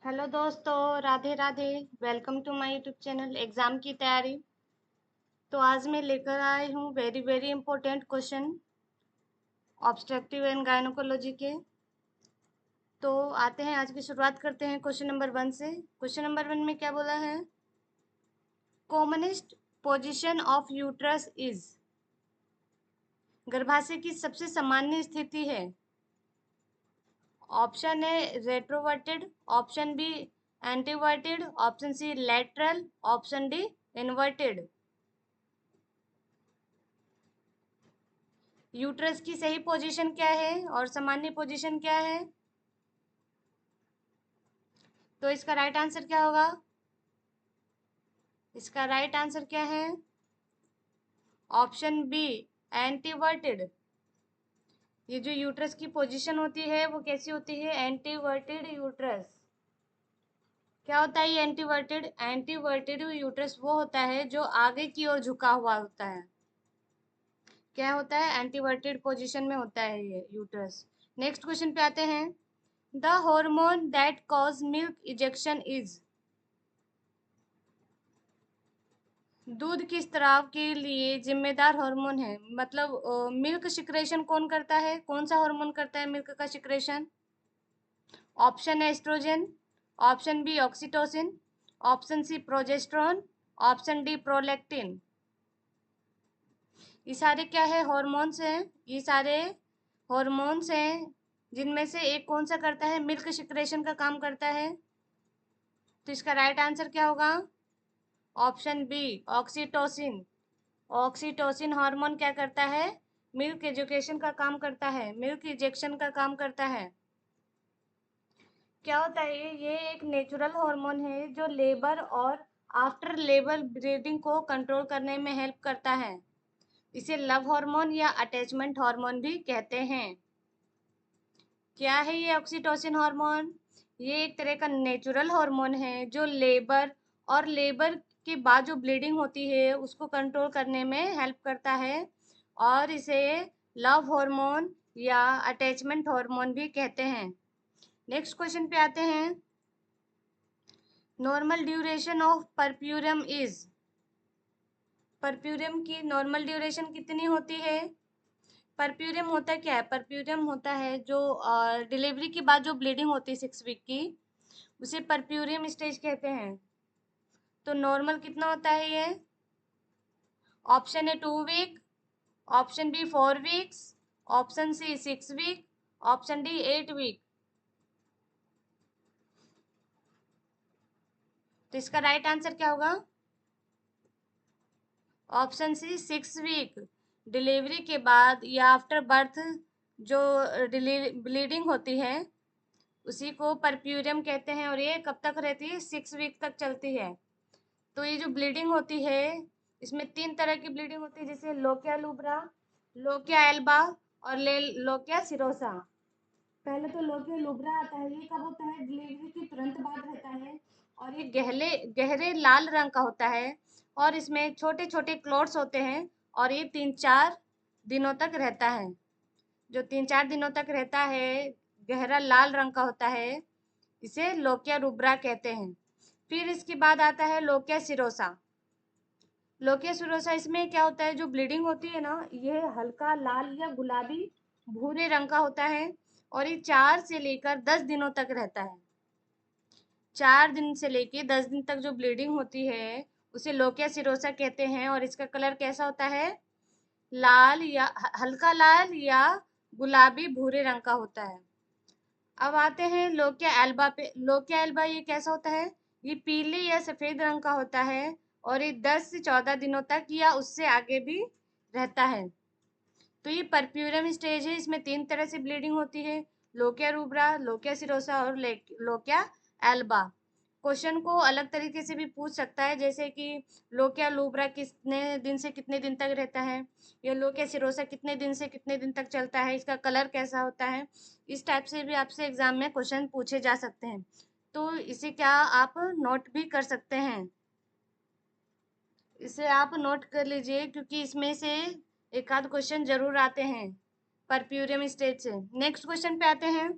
Hello दोस्तों, Radhe Radhe. Welcome to my YouTube channel exam की तैयारी। तो आज मैं लेकर आई हूँ very very important question obstructive and gynaecology के। तो आते हैं, आज की शुरुआत करते हैं क्वेश्चन नंबर 1 से। क्वेश्चन नंबर 1 में क्या बोला है? Commonest position of uterus is. गर्भाशय की सबसे सामान्य स्थिति है। Option A retroverted, option B anteverted, option C lateral, option D inverted. Uterus की सही पोजीशन क्या है और सामान्य पोजीशन क्या है? तो इसका राइट आंसर क्या होगा? इसका राइट आंसर क्या है? Option B anteverted. ये जो यूट्रस की पोजीशन होती है वो कैसी होती है? एंटीवर्टेड यूट्रस। क्या होता है ये एंटीवर्टेड? एंटीवर्टेड यूट्रस वो होता है जो आगे की ओर झुका हुआ होता है। क्या होता है? एंटीवर्टेड पोजीशन में होता है ये यूट्रस। नेक्स्ट क्वेश्चन पे आते हैं। The hormone that cause milk ejection is. दूध की स्राव के लिए जिम्मेदार हार्मोन है, मतलब मिल्क सिक्रेशन कौन करता है? कौन सा हार्मोन करता है मिल्क का सिक्रेशन? ऑप्शन है oestrogen, option B oxytocin, option C progesterone, option D prolactin. ये सारे क्या है? हार्मोन्स हैं। ये सारे हार्मोन्स हैं जिनमें से एक कौन सा करता है? मिल्क सिक्रेशन का काम करता है। तो इसका राइट आंसर क्या होगा? Option B oxytocin. Oxytocin hormone क्या करता है? मिल्क एजुकेशन का काम करता है, मिल्क इजेक्शन का काम करता है। क्या होता है ये एक नेचुरल हार्मोन है जो लेबर और आफ्टर लेबर ब्रीडिंग को कंट्रोल करने में हेल्प करता है। इसे लव हार्मोन या अटैचमेंट हार्मोन भी कहते हैं। क्या है ये ऑक्सीटोसिन हार्मोन? ये एक तरह का नेचुरल हार्मोन है जो लेबर और लेबर के बाद जो ब्लीडिंग होती है उसको कंट्रोल करने में हेल्प करता है, और इसे लव हार्मोन या अटैचमेंट हार्मोन भी कहते हैं। नेक्स्ट क्वेश्चन पे आते हैं। Normal duration of puerperium is. Puerperium की नॉर्मल ड्यूरेशन कितनी होती है? परप्यूरियम होता क्या है? परप्यूरियम होता है जो डिलीवरी के बाद जो ब्लीडिंग होती है 6 वीक की, उसे परप्यूरियम स्टेज कहते हैं। तो नॉर्मल कितना होता है ये? Option A 2 week, option B 4 weeks, option C 6 week, option D 8 week. तो इसका राइट आंसर क्या होगा? Option C 6 week. डिलीवरी के बाद या आफ्टर बर्थ जो ब्लीडिंग होती है उसी को परप्यूरियम कहते हैं, और ये कब तक रहती है? 6 वीक तक चलती है। तो ये जो ब्लीडिंग होती है इसमें 3 तरह की ब्लीडिंग होती है, जैसे लोकिया लूब्रा, लोकिया एल्बा और लोकिया सिरोसा। पहले तो लोकिया लूब्रा आता है। ये कब होता है? डिलीवरी के तुरंत बाद रहता है, और ये गहरे गहरे लाल रंग का होता है, और इसमें छोटे छोटे क्लोट्स होते हैं, और ये 3-4 दिनों तक रहता है। जो 3-4 दिनों तक रहता है, गहरा लाल रंग का होता है, इसे लोकिया रूब्रा कहते हैं। फिर इसके बाद आता है लोकिया सिरोसा। लोकिया सिरोसा इसमें क्या होता है? जो ब्लीडिंग होती है ना, ये हल्का लाल या गुलाबी भूरे रंग का होता है, और ये 4 से लेकर 10 दिनों तक रहता है। 4 दिन से लेकर 10 दिन तक जो ब्लीडिंग होती है उसे लोकिया सिरोसा कहते हैं, और इसका कलर कैसा होता है? लाल या हल्का लाल या गुलाबी भूरे रंग का होता है। अब आते हैं लोकिया एल्बा पे। लोकिया एल्बा ये कैसा होता है? ये पीले या सफेद रंग का होता है, और ये 10 से 14 दिनों तक या उससे आगे भी रहता है। तो ये परप्यूरियम स्टेज है। इसमें 3 तरह से ब्लीडिंग होती है, लोकिया रूब्रा, लोकिया सिरोसा और लोकिया एल्बा। क्वेश्चन को अलग तरीके से भी पूछ सकता है, जैसे कि लोकिया लूब्रा कितने दिन से कितने दिन तक रहता है, या लोकिया सिरोसा कितने दिन से कितने दिन तक चलता है, इसका कलर कैसा होता है। इस टाइप से भी आपसे एग्जाम में क्वेश्चन पूछे जा सकते हैं। तो इसे क्या आप नोट भी कर सकते हैं? इसे आप नोट कर लीजिए, क्योंकि इसमें से एक आध क्वेश्चन जरूर आते हैं परप्यूरियम स्टेज से। नेक्स्ट क्वेश्चन पे आते हैं।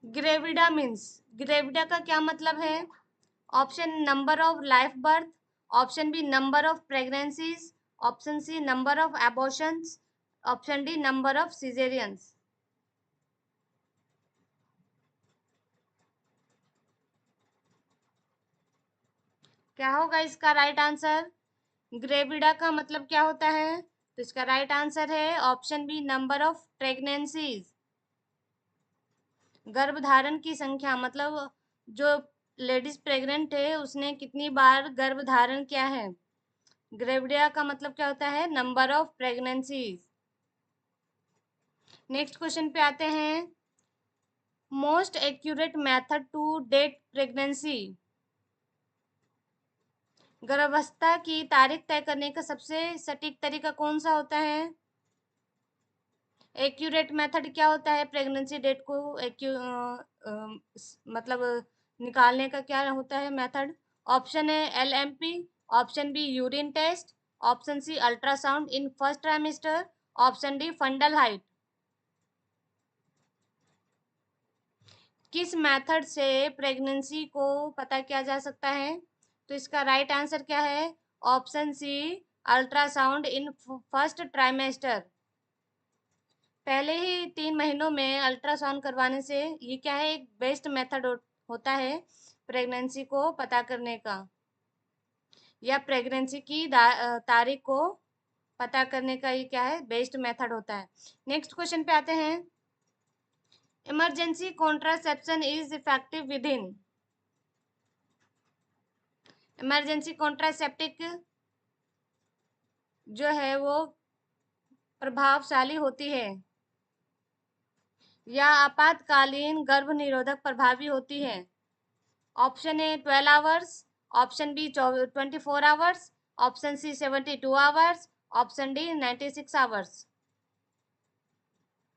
ग्रेविडा मीन्स, ग्रेविडा का क्या मतलब है? Option number of life birth, option B number of pregnancies, option C number of abortions, option D number of caesareans. क्या होगा इसका राइट आंसर? ग्रेविडा का मतलब क्या होता है? तो इसका राइट आंसर है option B number of pregnancies. गर्भधारण की संख्या, मतलब जो लेडीज प्रेग्नेंट है उसने कितनी बार गर्भधारण किया है। ग्रेविडिया का मतलब क्या होता है? Number of pregnancies. Next question पे आते हैं। Most accurate method to date pregnancy, गर्भावस्था की तारीख तय करने का सबसे सटीक तरीका कौन सा होता है? एक्यूरेट मेथड क्या होता है? प्रेगनेंसी डेट को मतलब निकालने का क्या होता है मेथड? ऑप्शन है LMP, option B urine test, option C ultrasound in first trimester, option D fundal height. किस मेथड से प्रेगनेंसी को पता किया जा सकता है? तो इसका राइट आंसर क्या है? Option C ultrasound in first trimester. पहले ही 3 महीनों में अल्ट्रासाउंड करवाने से ये क्या है, एक बेस्ट मेथड होता है प्रेगनेंसी को पता करने का, या प्रेगनेंसी की तारीख को पता करने का ये क्या है, बेस्ट मेथड होता है। नेक्स्ट क्वेश्चन पे आते हैं। Emergency contraception is effective with in, emergency contraceptive जो है वो प्रभावशाली होती है या आपातकालीन गर्भ निरोधक प्रभावी होती है। Option A 12 hours, option B 24 hours, option C 72 hours, option D 96 hours.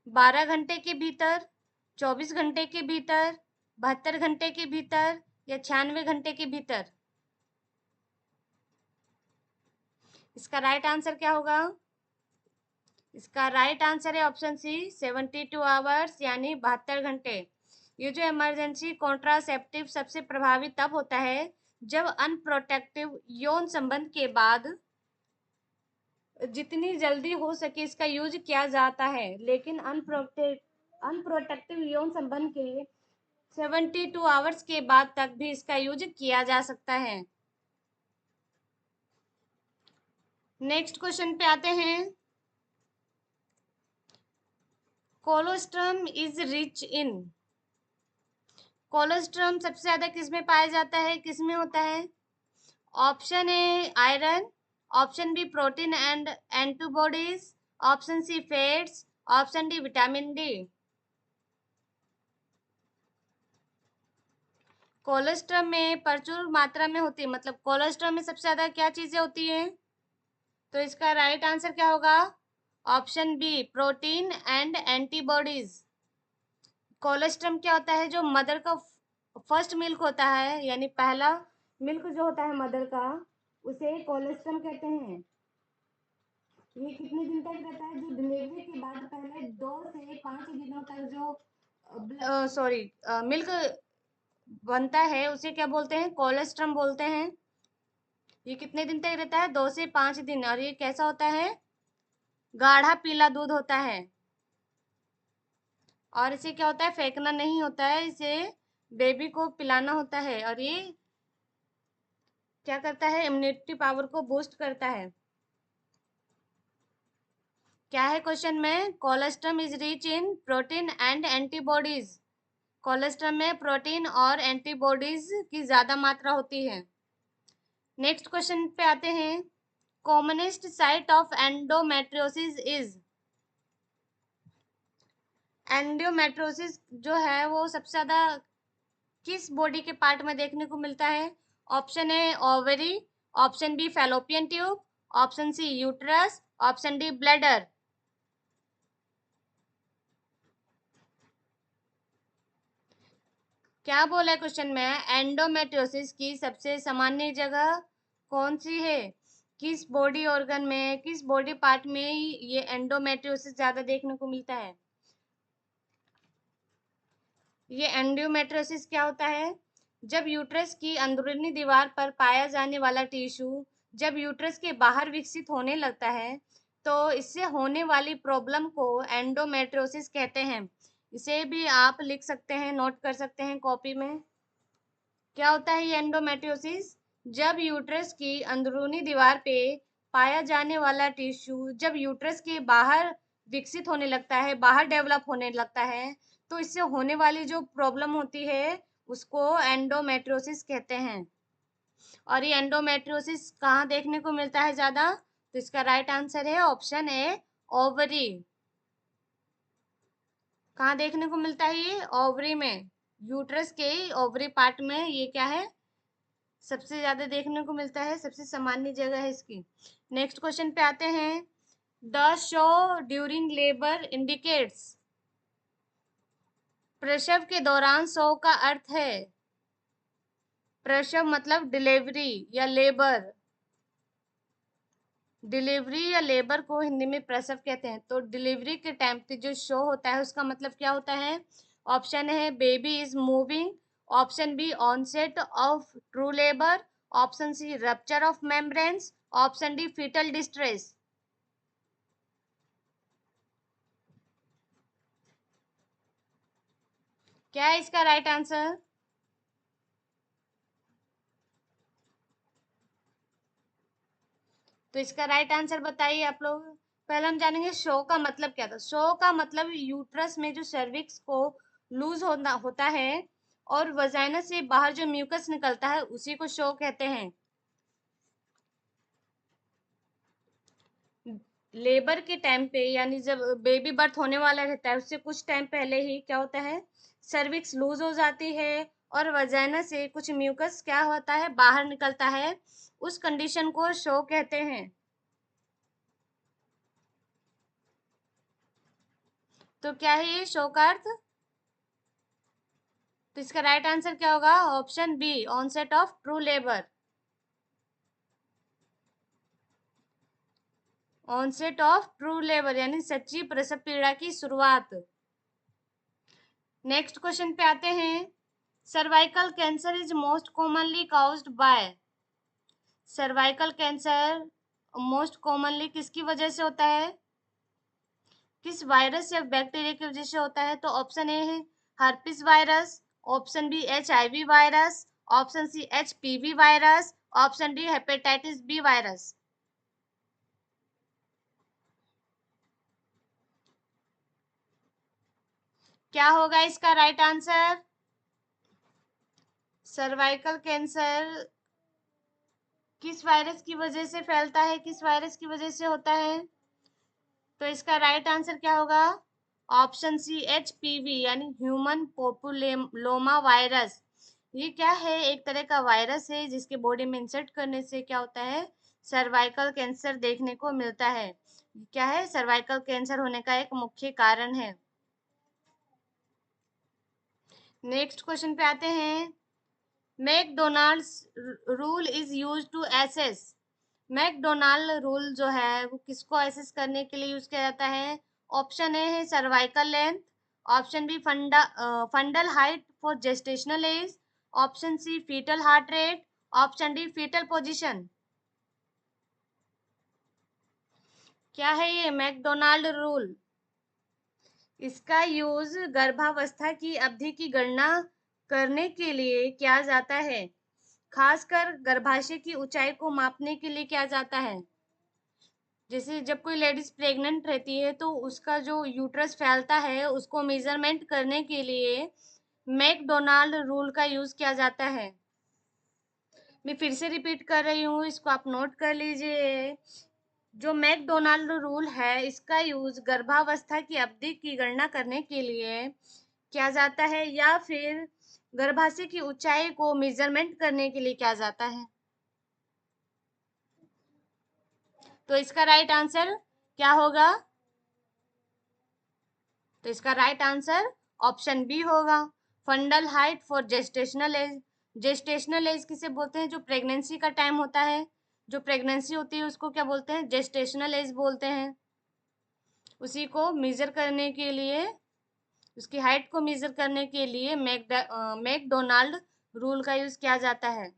12 घंटे के भीतर, 24 घंटे के भीतर, 72 घंटे के भीतर या 96 घंटे के भीतर। इसका राइट आंसर क्या होगा? इसका राइट आंसर है ऑप्शन सी 72 आवर्स, यानी 72 घंटे। ये जो इमरजेंसी कॉन्ट्रासेप्टिव सबसे प्रभावी तब होता है जब अनप्रोटेक्टिव यौन संबंध के बाद जितनी जल्दी हो सके इसका यूज किया जाता है, लेकिन अनप्रोटेक्टिव यौन संबंध के 72 आवर्स के बाद तक भी इसका यूज किया जा सकता है। नेक्स्ट क्वेश्चन पे आते हैं। Colostrum is rich in, colostrum सबसे ज्यादा किस में पाया जाता है, किस में होता है? Option A iron, option B protein and antibodies, option C fats, option D vitamin D. Cholesterol में प्रचुर मात्रा में होती है, मतलब कोलेस्ट्रॉल में सबसे ज्यादा क्या चीजें होती हैं? तो इसका राइट आंसर क्या होगा? Option B protein and antibodies. Cholesterol क्या होता है? जो मदर का फर्स्ट मिल्क होता है, यानी पहला मिल्क जो होता है मदर का, उसे कोलेस्ट्रॉल कहते हैं। ये कितने दिन तक रहता है? जो डिलीवरी के बाद पहले 2 से 5 दिनों तक जो सॉरी मिल्क बनता है उसे क्या बोलते हैं? कोलेस्ट्रम बोलते हैं। ये कितने दिन तक रहता है? 2 से 5 दिन। और ये कैसा होता है? गाढ़ा पीला दूध होता है। और इसे क्या होता है? फेंकना नहीं होता है, इसे बेबी को पिलाना होता है। और ये क्या करता है? इम्यूनिटी पावर को बूस्ट करता है। क्या है क्वेश्चन में? Colostrum is rich in protein and antibodies. Colostrum में प्रोटीन और एंटीबॉडीज की ज्यादा मात्रा होती है। नेक्स्ट क्वेश्चन पे आते हैं। Commonest site of endometriosis is, endometriosis जो है वो सबसे ज्यादा किस बॉडी के पार्ट में देखने को मिलता है? Option A ovary, option B fallopian tube, option C uterus, option D bladder. क्या बोला है क्वेश्चन में? एंडोमेट्रियोसिस की सबसे सामान्य जगह कौन सी है? किस बॉडी ऑर्गन में, किस बॉडी पार्ट में ये एंडोमेट्रियोसिस ज्यादा देखने को मिलता है? ये एंडोमेट्रियोसिस क्या होता है? जब यूट्रस की अंदरूनी दीवार पर पाया जाने वाला टिश्यू जब यूट्रस के बाहर विकसित होने लगता है, तो इससे होने वाली प्रॉब्लम को एंडोमेट्रियोसिस कहते हैं। इसे भी आप लिख सकते हैं, नोट कर सकते हैं कॉपी में। क्या होता है ये एंडोमेट्रियोसिस? जब यूट्रस की अंदरूनी दीवार पे पाया जाने वाला टिश्यू जब यूट्रस के बाहर विकसित होने लगता है, बाहर डेवलप होने लगता है, तो इससे होने वाली जो प्रॉब्लम होती है उसको एंडोमेट्रियोसिस कहते हैं। और ये एंडोमेट्रियोसिस कहाँ देखने को मिलता है ज्यादा? तो इसका राइट आंसर है ऑप्शन ए, ओवरी। कहाँ देखने को मिलता है ये? ओवरी में। यूट्रस के ओवरी पार्ट में ये क्या है? सबसे ज्यादा देखने को मिलता है, सबसे सामान्य जगह है इसकी। नेक्स्ट क्वेश्चन पे आते हैं। The show during labour indicates. प्रसव के दौरान शो का अर्थ है, प्रसव मतलब डिलीवरी या लेबर। डिलीवरी या लेबर को हिंदी में प्रसव कहते हैं। तो डिलीवरी के टाइम पे जो शो होता है उसका मतलब क्या होता है? ऑप्शन है baby is moving, option B onset of true labour, option C rupture of membranes, option D fetal distress. क्या है इसका राइट आंसर? तो इसका राइट आंसर बताइए आप लोग। पहले हम जानेंगे शो का मतलब क्या था। शो का मतलब यूट्रस में जो सर्विक्स को लूज होता है और वजाइना से बाहर जो म्यूकस निकलता है उसी को शो कहते हैं। लेबर के टाइम पे यानी जब बेबी बर्थ होने वाला रहता है उससे कुछ टाइम पहले ही क्या होता है, सर्विक्स लूज हो जाती है और वजाइना से कुछ म्यूकस क्या होता है, बाहर निकलता है। उस कंडीशन को शो कहते हैं। तो क्या है ये शो का अर्थ? तो इसका राइट आंसर क्या होगा? Option B, onset of true labour. Onset of true labour यानी सच्ची प्रसव पीड़ा की शुरुआत। नेक्स्ट क्वेश्चन पे आते हैं। Cervical cancer is most commonly caused bye. Cervical cancer most commonly किसकी वजह से होता है? किस वायरस या बैक्टीरिया की वजह से होता है? तो ऑप्शन ए है herpes virus, option B HIV virus, option C HPV virus, option D hepatitis B virus. क्या होगा इसका राइट आंसर? सर्वाइकल कैंसर किस वायरस की वजह से फैलता है, किस वायरस की वजह से होता है? तो इसका राइट आंसर क्या होगा? ऑप्शन सी HPV यानी ह्यूमन पोपुलोमा वायरस। ये क्या है? एक तरह का वायरस है जिसके बॉडी में इंसर्ट करने से क्या होता है, सर्वाइकल कैंसर देखने को मिलता है। क्या है? सर्वाइकल कैंसर होने का एक मुख्य कारण है। नेक्स्ट क्वेश्चन पे आते हैं। McDonald's rule is use to assess. McDonald rule जो है वो किसको एसेस करने के लिए यूज किया जाता है? ऑप्शन ए है cervical length, option B fundal height for gestational age, option C fetal heart rate, option D fetal position. क्या है ये मैकडोनाल्ड रूल? इसका यूज गर्भावस्था की अवधि की गणना करने के लिए किया जाता है। खासकर गर्भाशय की ऊंचाई को मापने के लिए किया जाता है। जैसे जब कोई लेडीज प्रेग्नेंट रहती है तो उसका जो यूट्रस फैलता है उसको मेजरमेंट करने के लिए मैकडोनाल्ड रूल का यूज किया जाता है। मैं फिर से रिपीट कर रही हूँ, इसको आप नोट कर लीजिए। जो मैकडोनाल्ड रूल है इसका यूज गर्भावस्था की अवधि की गणना करने के लिए किया जाता है या फिर गर्भाशय की ऊंचाई को मेजरमेंट करने के लिए किया जाता है। तो इसका राइट आंसर क्या होगा? तो इसका राइट आंसर ऑप्शन बी होगा, फंडल height for gestational as. Gestational age किसे बोलते हैं? जो प्रेगनेंसी का टाइम होता है, जो प्रेगनेंसी होती है उसको क्या बोलते हैं? जेस्टेशनल एज बोलते हैं। उसी को मेजर करने के लिए उसकी हाइट को मेजर करने के लिए मैकडोनाल्ड रूल का यूज किया जाता है,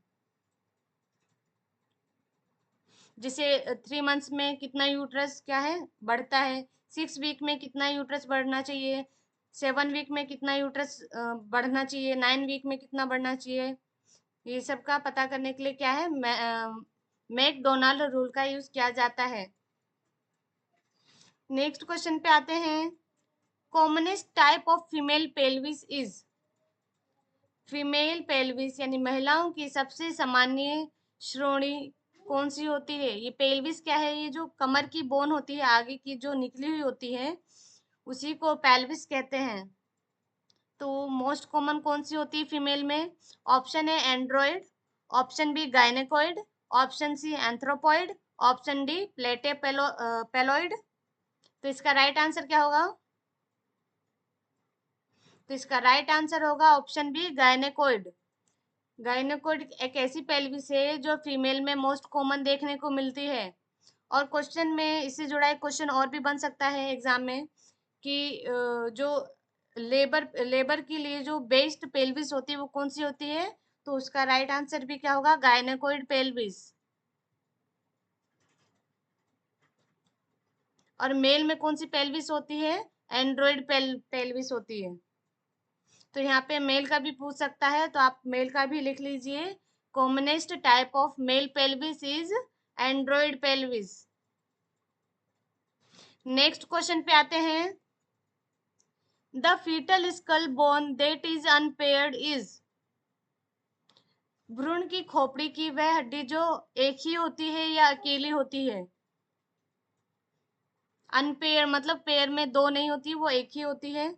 जिसे 3 मंथ्स में कितना यूट्रस क्या है बढ़ता है, 6 वीक में कितना यूट्रस बढ़ना चाहिए, 7 वीक में कितना यूट्रस बढ़ना चाहिए, 9 वीक में कितना बढ़ना चाहिए, ये सब का पता करने के लिए क्या है मैकडोनाल्ड रूल का यूज किया जाता है। नेक्स्ट क्वेश्चन पे आते हैं। Commonest type of female pelvis is, female pelvis यानी महिलाओं की सबसे सामान्य श्रोणी कौन सी होती है? ये पेल्विस क्या है? ये जो कमर की बोन होती है आगे की जो निकली हुई होती है उसी को पेल्विस कहते हैं। तो मोस्ट कॉमन कौन सी होती है फीमेल में? ऑप्शन है android, option B gynaecoid, option C anthropoid, option D pelloid. तो इसका राइट आंसर क्या होगा? तो इसका राइट आंसर होगा ऑप्शन बी गायनेकोइड। गायनेकोइड एक ऐसी पेल्विस है जो फीमेल में मोस्ट कॉमन देखने को मिलती है। और क्वेश्चन में इससे जुड़ा एक क्वेश्चन और भी बन सकता है एग्जाम में कि जो लेबर के लिए जो बेस्ट पेल्विस होती है वो कौन सी होती है? तो उसका राइट आंसर भी क्या होगा? गायनेकोइड पेल्विस। और मेल में कौन सी पेल्विस होती है? एंड्रॉइड पेल्विस होती है। तो यहाँ पे मेल का भी पूछ सकता है तो आप मेल का भी लिख लीजिए। Commonest type of male pelvis is android pelvis. Next question पे आते हैं। The fetal skull bone that is unpaired is, भ्रूण की खोपड़ी की वह हड्डी जो एक ही होती है या अकेली होती है? अनपेयर मतलब पेयर में दो नहीं होती, वो एक ही होती है।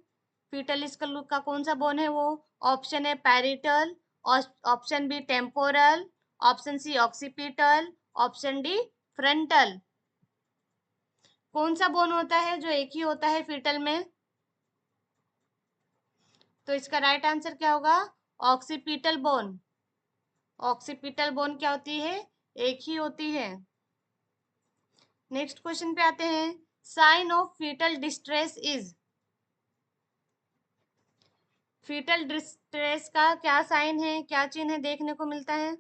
फीटल स्कल का कौन सा बोन है वो? ऑप्शन है parietal, option B temporal, option C occipital, option D frontal. कौन सा बोन होता है जो एक ही होता है फीटल में? तो इसका राइट आंसर क्या होगा? Occipital bone. ऑक्सीपिटल बोन क्या होती है? एक ही होती है। नेक्स्ट क्वेश्चन पे आते हैं। Sign of fetal distress is, fetal distress का क्या साइन है, क्या चिन्ह देखने को मिलता है,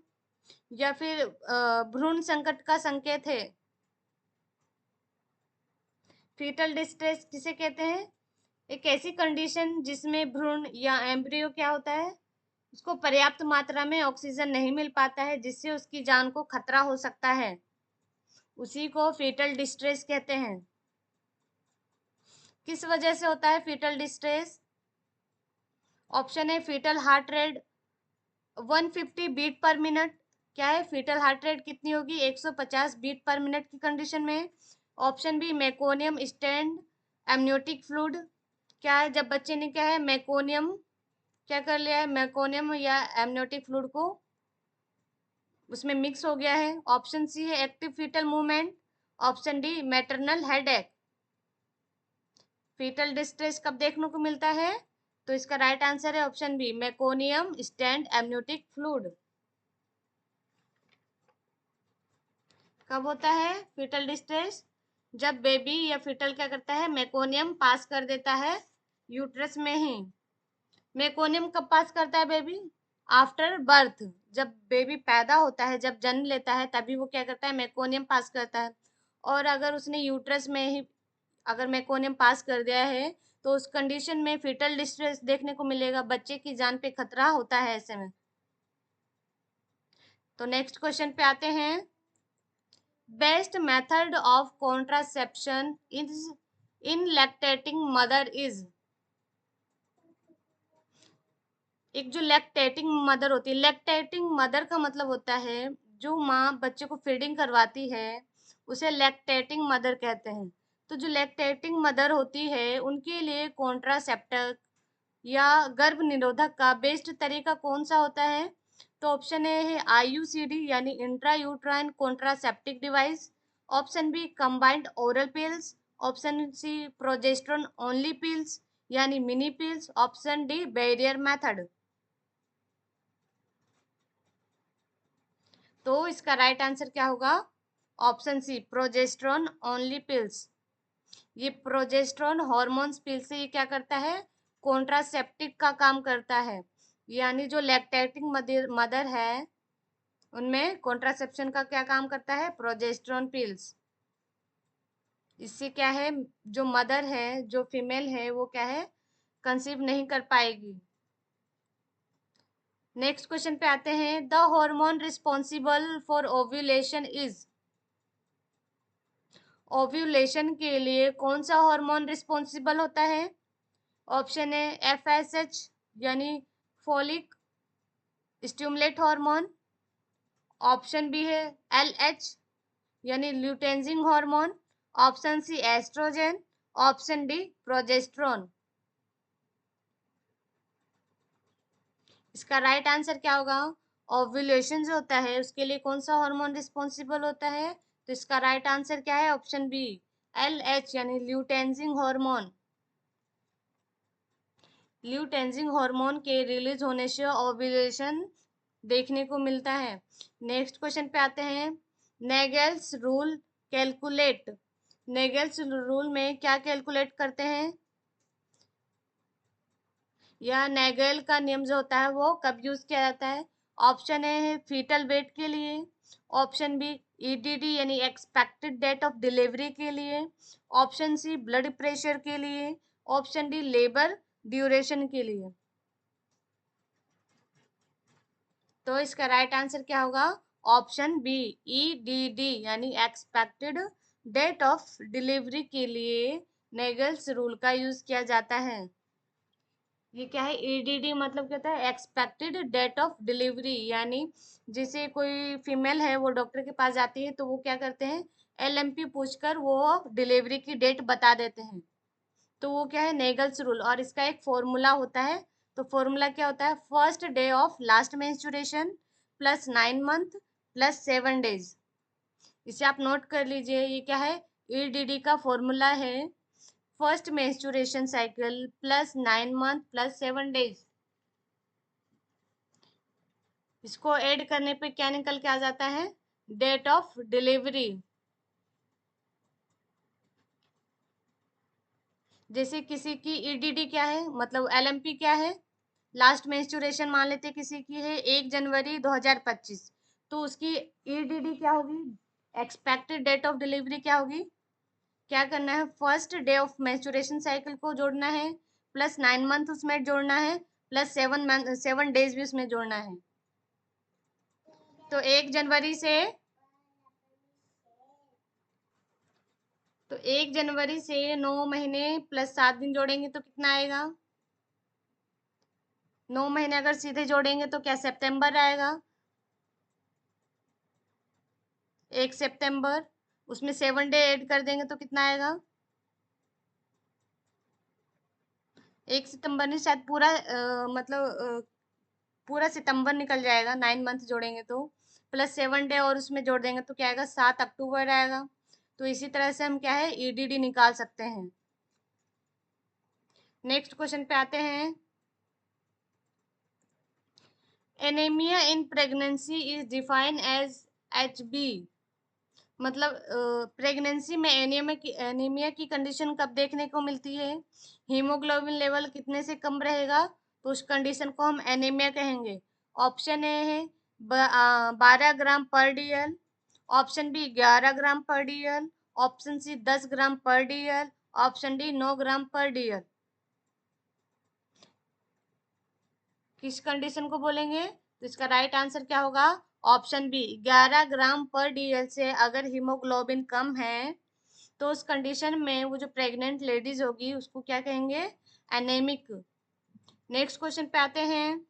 या फिर भ्रूण संकट का संकेत है? फीटल डिस्ट्रेस किसे कहते हैं? एक ऐसी कंडीशन जिसमें भ्रूण या एम्ब्रियो क्या होता है, उसको पर्याप्त मात्रा में ऑक्सीजन नहीं मिल पाता है जिससे उसकी जान को खतरा हो सकता है, उसी को फीटल डिस्ट्रेस कहते हैं। किस वजह से होता है फीटल डिस्ट्रेस? ऑप्शन है fetal heart rate 150 beat per minute. क्या है? फीटल हार्ट रेट कितनी होगी? 150 बीट पर मिनट की कंडीशन में। Option B meconium stained amniotic fluid. क्या है? जब बच्चे ने क्या है मेकोनियम क्या कर लिया है, मेकोनियम या एमनियोटिक फ्लूइड को उसमें मिक्स हो गया है। ऑप्शन सी है active fetal movement, option D maternal headache. Fetal distress कब देखने को मिलता है? तो इसका राइट आंसर है option B meconium stained amniotic fluid. कब होता है फीटल डिस्ट्रेस? जब बेबी या फीटल क्या करता है मेकोनियम पास कर देता है यूट्रस में ही। मेकोनियम कब पास करता है बेबी? आफ्टर बर्थ, जब बेबी पैदा होता है, जब जन्म लेता है तभी वो क्या करता है मेकोनियम पास करता है। और अगर उसने यूट्रस में ही अगर मेकोनियम पास कर दिया है तो उस कंडीशन में फीटल डिस्ट्रेस देखने को मिलेगा, बच्चे की जान पे खतरा होता है ऐसे में। तो नेक्स्ट क्वेश्चन पे आते हैं। Best method of contraception is in lactating mother is, एक जो लैक्टेटिंग मदर होती है, लैक्टेटिंग मदर का मतलब होता है जो माँ बच्चे को फीडिंग करवाती है उसे लैक्टेटिंग मदर कहते हैं। तो जो लैक्टेटिंग मदर होती है उनके लिए कॉन्ट्रासेप्टिव या गर्भ निरोधक का बेस्ट तरीका कौन सा होता है? तो ऑप्शन ए है IUCD यानी intra uterine contraceptive device, option B combined oral pills, option C progesterone only pills यानी mini pills, option D barrier method. तो इसका राइट आंसर क्या होगा? Option C progesterone only pills. ये प्रोजेस्टेरोन हार्मोन्स पिल से ये क्या करता है कॉन्ट्रासेप्टिव का काम करता है, यानी जो लैक्टेटिंग मदर है उनमें कॉन्ट्रासेप्शन का क्या काम करता है, प्रोजेस्टेरोन पिल्स। इससे क्या है, जो मदर है, जो फीमेल है, वो क्या है, कंसीव नहीं कर पाएगी। नेक्स्ट क्वेश्चन पे आते हैं, the hormone responsible for ovulation is. Ovulation के लिए कौन सा हार्मोन रिस्पॉन्सिबल होता है? ऑप्शन ए FSH यानी follicle stimulate hormone, option B है LH यानी luteinizing hormone, option C oestrogen, option D progesterone. इसका राइट आंसर क्या होगा? ओव्यूलेशन जो होता है उसके लिए कौन सा हार्मोन रिस्पॉन्सिबल होता है? तो इसका राइट आंसर क्या है? ऑप्शन बी LH यानी ल्यूटेन्जिंग हार्मोन। ल्यूटेन्जिंग हार्मोन के रिलीज होने से ओव्यूलेशन देखने को मिलता है। नेक्स्ट क्वेश्चन पे आते हैं, Naegele's rule calculate. Naegele's rule में क्या कैलकुलेट करते हैं, या नेगल का नियम जो होता है वो कब यूज किया जाता है? ऑप्शन ए है फीटल वेट के लिए, ऑप्शन बी EDD यानी एक्सपेक्टेड डेट ऑफ डिलीवरी के लिए, ऑप्शन सी ब्लड प्रेशर के लिए, ऑप्शन डी लेबर ड्यूरेशन के लिए। तो इसका राइट आंसर क्या होगा? ऑप्शन बी EDD यानी एक्सपेक्टेड डेट ऑफ डिलीवरी के लिए नेगल्स रूल का यूज किया जाता है। ये क्या है? EDD मतलब क्या होता है? एक्सपेक्टेड डेट ऑफ डिलीवरी, यानी जैसे कोई फीमेल है वो डॉक्टर के पास जाती है तो वो क्या करते हैं, LMP पूछकर वो डिलीवरी की डेट बता देते हैं। तो वो क्या है? Naegele's rule. और इसका एक फॉर्मूला होता है। तो फॉर्मूला क्या होता है? First day of last menstruation plus 9 month plus 7 days. इसे आप नोट कर लीजिए, ये क्या है? EDD का फॉर्मूला है first menstruation cycle plus 9 month plus 7 days. इसको ऐड करने पे क्या निकल के आ जाता है? Date of delivery. जैसे किसी की EDD क्या है, मतलब LMP क्या है, लास्ट मेंस्ट्रुएशन मान लेते हैं किसी की है 1 जनवरी 2025, तो उसकी EDD क्या होगी? एक्सपेक्टेड डेट ऑफ डिलीवरी क्या होगी? क्या करना है? First day of menstruation cycle को जोड़ना है, प्लस 9 मंथ उसमें जोड़ना है, प्लस 7 डेज भी उसमें जोड़ना है। तो 1 जनवरी से 9 महीने प्लस 7 दिन जोड़ेंगे तो कितना आएगा? 9 महीने अगर सीधे जोड़ेंगे तो क्या सितंबर आएगा? 1 सितंबर। उसमें 7 डे ऐड कर देंगे तो कितना आएगा? 1 सितंबर नहीं, शायद पूरा पूरा सितंबर निकल जाएगा। 9 मंथ जोड़ेंगे तो प्लस 7 डे और उसमें जोड़ देंगे तो क्या आएगा? 7 अक्टूबर आएगा। तो इसी तरह से हम क्या है, EDD निकाल सकते हैं। नेक्स्ट क्वेश्चन पे आते हैं, anaemia in pregnancy is defined as HB। मतलब प्रेगनेंसी में एनीमिया की कंडीशन कब देखने को मिलती है? हीमोग्लोबिन लेवल कितने से कम रहेगा तो उस कंडीशन को हम एनीमिया कहेंगे। ऑप्शन ए है 12 ग्राम/dl, ऑप्शन बी 11 ग्राम/dl, ऑप्शन सी 10 ग्राम/dl, ऑप्शन डी 9 ग्राम/dl। किस कंडीशन को बोलेंगे? तो इसका राइट आंसर क्या होगा? ऑप्शन बी 11 ग्राम/dl से अगर हीमोग्लोबिन कम है तो उस कंडीशन में वो जो प्रेग्नेंट लेडीज होगी उसको क्या कहेंगे? एनेमिक। नेक्स्ट क्वेश्चन पे आते हैं,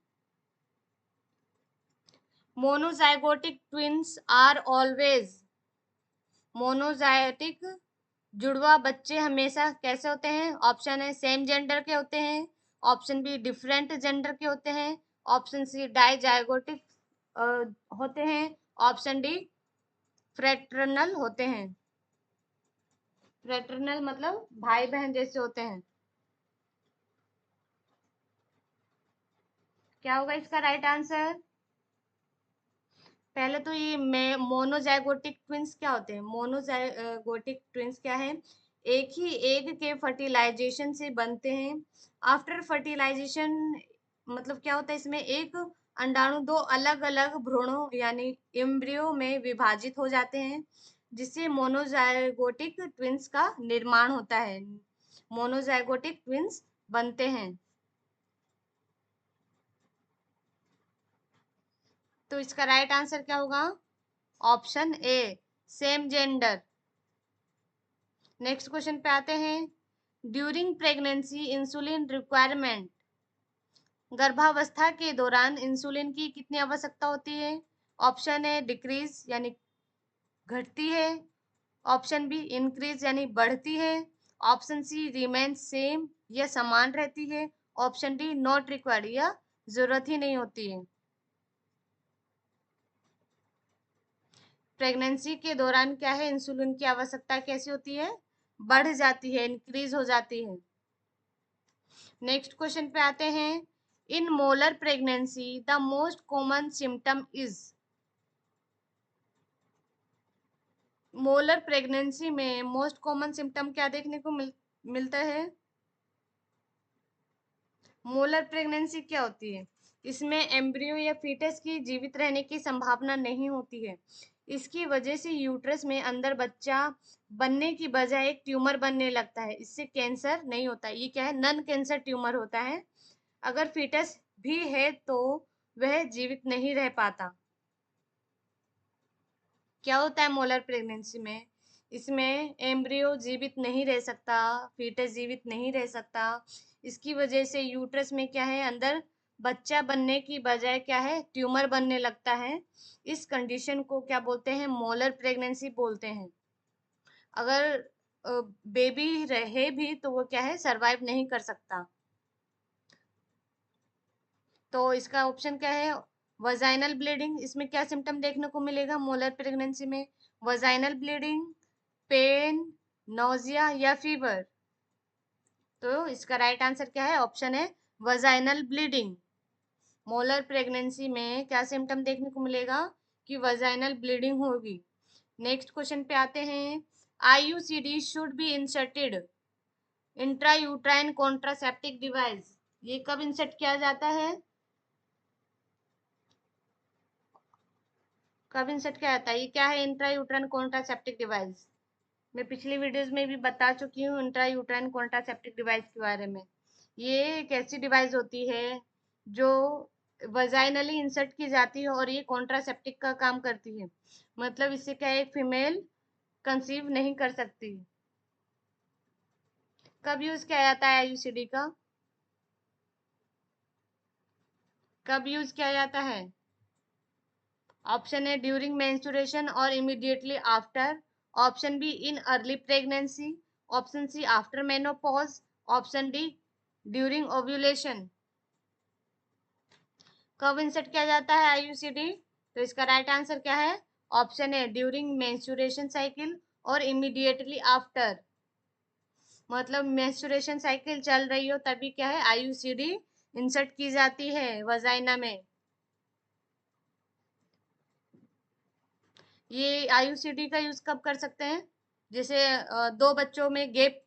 मोनोजाइगोटिक ट्विंस आर ऑलवेज। मोनोजाइटिक जुड़वा बच्चे हमेशा कैसे होते हैं? ऑप्शन है सेम जेंडर के होते हैं, ऑप्शन बी डिफरेंट जेंडर के होते हैं, ऑप्शन सी डाइजाइगोटिक होते हैं, ऑप्शन डी फ्रेटर्नल होते हैं। फ्रेटर्नल मतलब भाई बहन जैसे होते हैं। क्या होगा इसका राइट आंसर? पहले तो ये मोनोजाइगोटिक ट्विंस क्या होते हैं? मोनोजाइगोटिक ट्विंस क्या है? एक ही एग के फर्टिलाइजेशन से बनते हैं। आफ्टर फर्टिलाइजेशन मतलब क्या होता है, इसमें एक अंडाणु दो अलग अलग भ्रूणों यानी एम्ब्रियो में विभाजित हो जाते हैं, जिससे मोनोजाइगोटिक ट्विंस का निर्माण होता है। मोनोजाइगोटिक ट्विंस बनते हैं। तो इसका राइट आंसर क्या होगा? Option A, same gender. Next question पे आते हैं। ड्यूरिंग प्रेगनेंसी इंसुलिन रिक्वायरमेंट, गर्भावस्था के दौरान इंसुलिन की कितनी आवश्यकता होती है? ऑप्शन ए डिक्रीज यानी घटती है, ऑप्शन बी इंक्रीज यानी बढ़ती है, ऑप्शन सी रिमेन सेम या समान रहती है, ऑप्शन डी नॉट रिक्वायर्ड या जरूरत ही नहीं होती है। प्रेगनेंसी के दौरान क्या है, इंसुलिन की आवश्यकता कैसी होती है? बढ़ जाती है, इंक्रीज हो जाती है। नेक्स्ट क्वेश्चन पे आते हैं। इन molar pregnancy the most common symptom is, molar pregnancy में मोस्ट कॉमन सिम्टम क्या देखने को मिलता है? मोलर प्रेगनेंसी क्या होती है? इसमें एम्ब्रियो या फीटस की जीवित रहने की संभावना नहीं होती है। इसकी वजह से यूट्रस में अंदर बच्चा बनने की बजाय एक ट्यूमर बनने लगता है। इससे कैंसर नहीं होता, ये क्या है, नन कैंसर ट्यूमर होता है। अगर फीटस भी है तो वह जीवित नहीं रह पाता। क्या होता है मोलर प्रेगनेंसी में? इसमें एम्ब्रियो जीवित नहीं रह सकता, फीटस जीवित नहीं रह सकता। इसकी वजह से यूट्रस में क्या है, अंदर बच्चा बनने की बजाय क्या है, ट्यूमर बनने लगता है। इस कंडीशन को क्या बोलते हैं? मोलर प्रेगनेंसी बोलते हैं। अगर बेबी रहे भी तो वो क्या है, सरवाइव नहीं कर सकता। तो इसका ऑप्शन क्या है? Vaginal bleeding. इसमें क्या सिम्टम देखने को मिलेगा मोलर प्रेगनेंसी में? वजाइनल ब्लीडिंग, पेन, नोजिया या फीवर। तो इसका राइट आंसर क्या है? ऑप्शन है वजाइनल ब्लीडिंग। मोलर प्रेगनेंसी में क्या सिम्टम देखने को मिलेगा? कि वजाइनल ब्लीडिंग होगी। नेक्स्ट क्वेश्चन पे आते हैं। IUCD should be inserted intrauterine contraceptive device, ये कब इंसर्ट किया जाता है? कब इंसर्ट किया जाता है? ये क्या है? Intrauterine contraceptive device. मैं पिछली वीडियोस में भी बता चुकी हूँ इंट्रायूट्राइन कॉन्ट्रासेप्टिव डिवाइस के बारे में। ये एक ऐसी डिवाइस होती है जो वजाइनली इंसर्ट की जाती है और ये कॉन्ट्रासेप्टिव का काम करती है। मतलब इससे क्या है, एक फीमेल कंसीव नहीं कर सकती। कब यूज किया जाता है आईयूसीडी का? कब यूज किया जाता है? ऑप्शन ए ड्यूरिंग मेंस्ट्रुएशन और immediately after, option B in early pregnancy, option C after menopause, option D during ovulation. कब इंसर्ट किया जाता है आईयूसीडी? तो इसका राइट आंसर क्या है? Option A during menstruation cycle और इमीडिएटली आफ्टर। मतलब मेंस्ट्रुएशन साइकिल चल रही हो तभी क्या है, आईयूसीडी इंसर्ट की जाती है वजाइना में। ये आईयूसीडी का यूज कब कर सकते हैं? जैसे दो बच्चों में गैप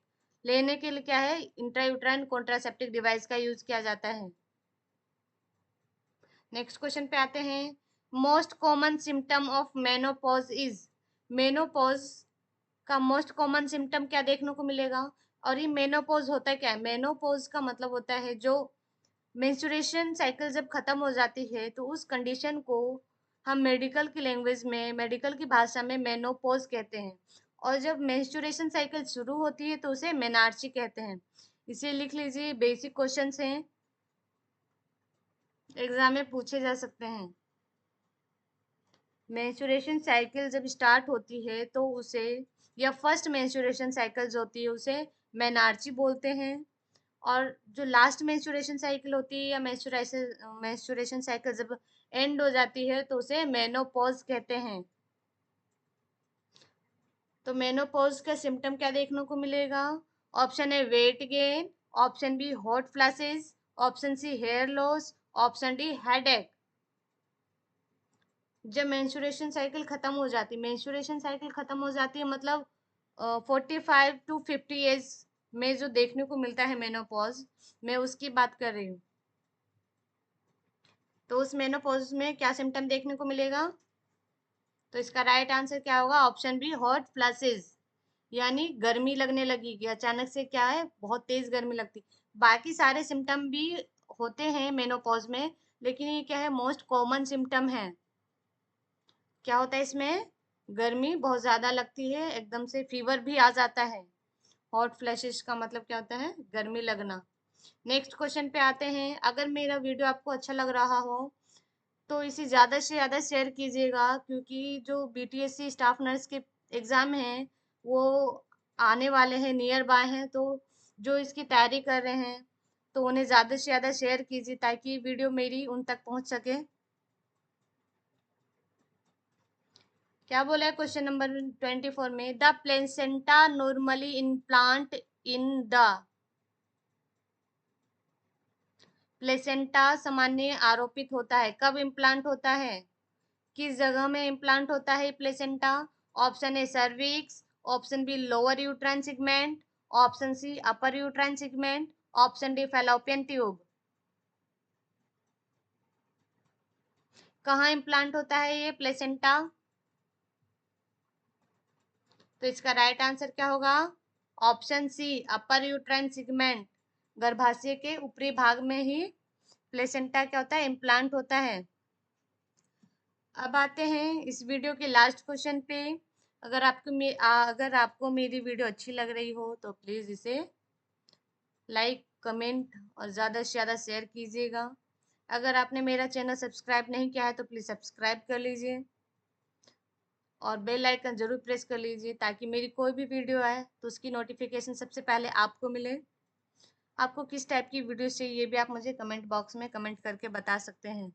लेने के लिए क्या है, इंट्रायूट्राइन कॉन्ट्रासेप्टिव डिवाइस का यूज किया जाता है। नेक्स्ट क्वेश्चन पे आते हैं। Most common symptom of menopause is, menopause का मोस्ट कॉमन सिम्टम क्या देखने को मिलेगा? और ये मेनोपॉज होता है क्या है? मेनोपॉज का मतलब होता है जो मेंस्ट्रुएशन साइकिल जब खत्म हो जाती है तो उस कंडीशन को हम मेडिकल की लैंग्वेज में, मेडिकल की भाषा में मेनोपॉज कहते हैं। और जब मेंस्ट्रुएशन साइकिल शुरू होती है तो उसे मेनार्ची कहते हैं। इसे लिख लीजिए, बेसिक क्वेश्चंस हैं, एग्जाम में पूछे जा सकते हैं। मेंस्ट्रुएशन साइकिल जब स्टार्ट होती है तो उसे, या फर्स्ट मेंस्ट्रुएशन साइकिल जो होती है उसे मेनार्ची बोलते हैं। और जो लास्ट मेंस्ट्रुएशन साइकिल होती है या मेंस्ट्रुएशन साइकिल जब एंड हो जाती है तो उसे मेनोपॉज कहते हैं। तो मेनोपॉज का सिम्टम क्या देखने को मिलेगा? Option A weight gain, option B hot flashes, option C hair loss, option D headache. जब मेंस्ट्रुएशन साइकिल खत्म हो जाती है, मेंस्ट्रुएशन साइकिल खत्म हो जाती है मतलब 45 to 50 एज में जो देखने को मिलता है मेनोपॉज, मैं उसकी बात कर रही हूँ। तो उस मेनोपॉज में क्या सिम्टम देखने को मिलेगा? तो इसका राइट आंसर क्या होगा? ऑप्शन बी, हॉट फ्लैशेस, यानी गर्मी लगने लगेगी अचानक से। क्या है? बहुत तेज गर्मी लगती। बाकी सारे सिम्टम भी होते हैं मेनोपॉज में, लेकिन ये क्या है, मोस्ट कॉमन सिम्टम है। क्या होता है इसमें? गर्मी बहुत ज्यादा लगती है, एकदम से फीवर भी आ जाता है। हॉट फ्लैशेस का मतलब क्या होता है? गर्मी लगना। नेक्स्ट क्वेश्चन पे आते हैं। अगर मेरा वीडियो आपको अच्छा लग रहा हो तो इसे ज़्यादा से ज़्यादा शेयर कीजिएगा, क्योंकि जो बीटीएससी स्टाफ नर्स के एग्ज़ाम हैं वो आने वाले हैं, नियर बाय हैं। तो जो इसकी तैयारी कर रहे हैं तो उन्हें ज़्यादा से ज़्यादा शेयर कीजिए ताकि वीडियो मेरी उन तक पहुंच सके। क्या बोला है क्वेश्चन नंबर 24 में? The placenta normally implant in the. Placenta सामान्य आरोपित होता है, कब इम्प्लांट होता है, किस जगह में इम्प्लांट होता है placenta? Option A cervix, option B lower uterine segment, option C upper uterine segment, option D fallopian tube. कहाँ इम्प्लांट होता है ये प्लेसेंटा? तो इसका राइट आंसर क्या होगा? Option C upper uterine segment, गर्भाशय के ऊपरी भाग में ही प्लेसेंटा क्या होता है? इम्प्लांट होता है। अब आते हैं इस वीडियो के लास्ट क्वेश्चन पे। अगर आपको मेरी वीडियो अच्छी लग रही हो तो प्लीज़ इसे लाइक, कमेंट और ज़्यादा से ज़्यादा शेयर कीजिएगा। अगर आपने मेरा चैनल सब्सक्राइब नहीं किया है तो प्लीज़ सब्सक्राइब कर लीजिए और बेल आइकन ज़रूर प्रेस कर लीजिए ताकि मेरी कोई भी वीडियो आए तो उसकी नोटिफिकेशन सबसे पहले आपको मिले। आपको किस टाइप की वीडियो चाहिए ये भी आप मुझे कमेंट बॉक्स में कमेंट करके बता सकते हैं।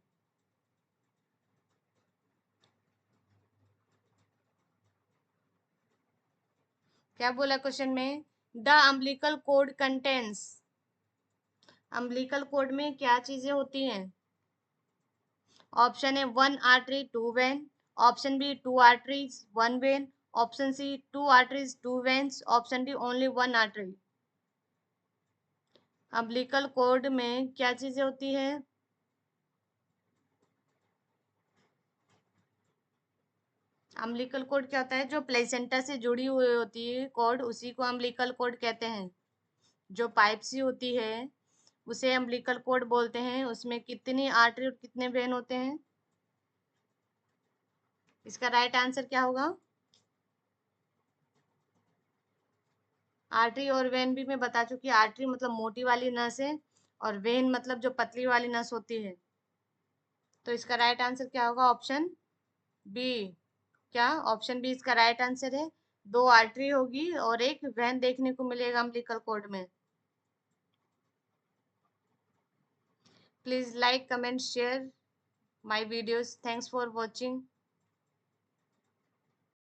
क्या बोला क्वेश्चन में? The umbilical cord contains. Umbilical cord में क्या चीजें होती हैं? Option A 1 artery 2 vein, option B 2 arteries 1 vein, option C 2 arteries 2 veins, option D only 1 artery. Umbilical cord में क्या चीजें होती है? अम्बिलिकल कोड क्या होता है? जो प्लेसेंटा से जुड़ी हुई होती है कोड, उसी को अम्बिलिकल कोड कहते हैं। जो पाइप सी होती है उसे अम्बिलिकल कोड बोलते हैं। उसमें कितनी आर्टरी और कितने वेन होते हैं? इसका राइट आंसर क्या होगा? आर्टरी और वेन भी मैं बता चुकी। आर्टरी मतलब मोटी वाली नस है और वेन मतलब जो पतली वाली नस होती है। तो इसका राइट आंसर क्या होगा? Option B. क्या? ऑप्शन बी इसका राइट आंसर है। 2 आर्टरी होगी और एक वेन देखने को मिलेगा अम्बिलिकल कोड में। Please like, comment, share my videos. Thanks for watching.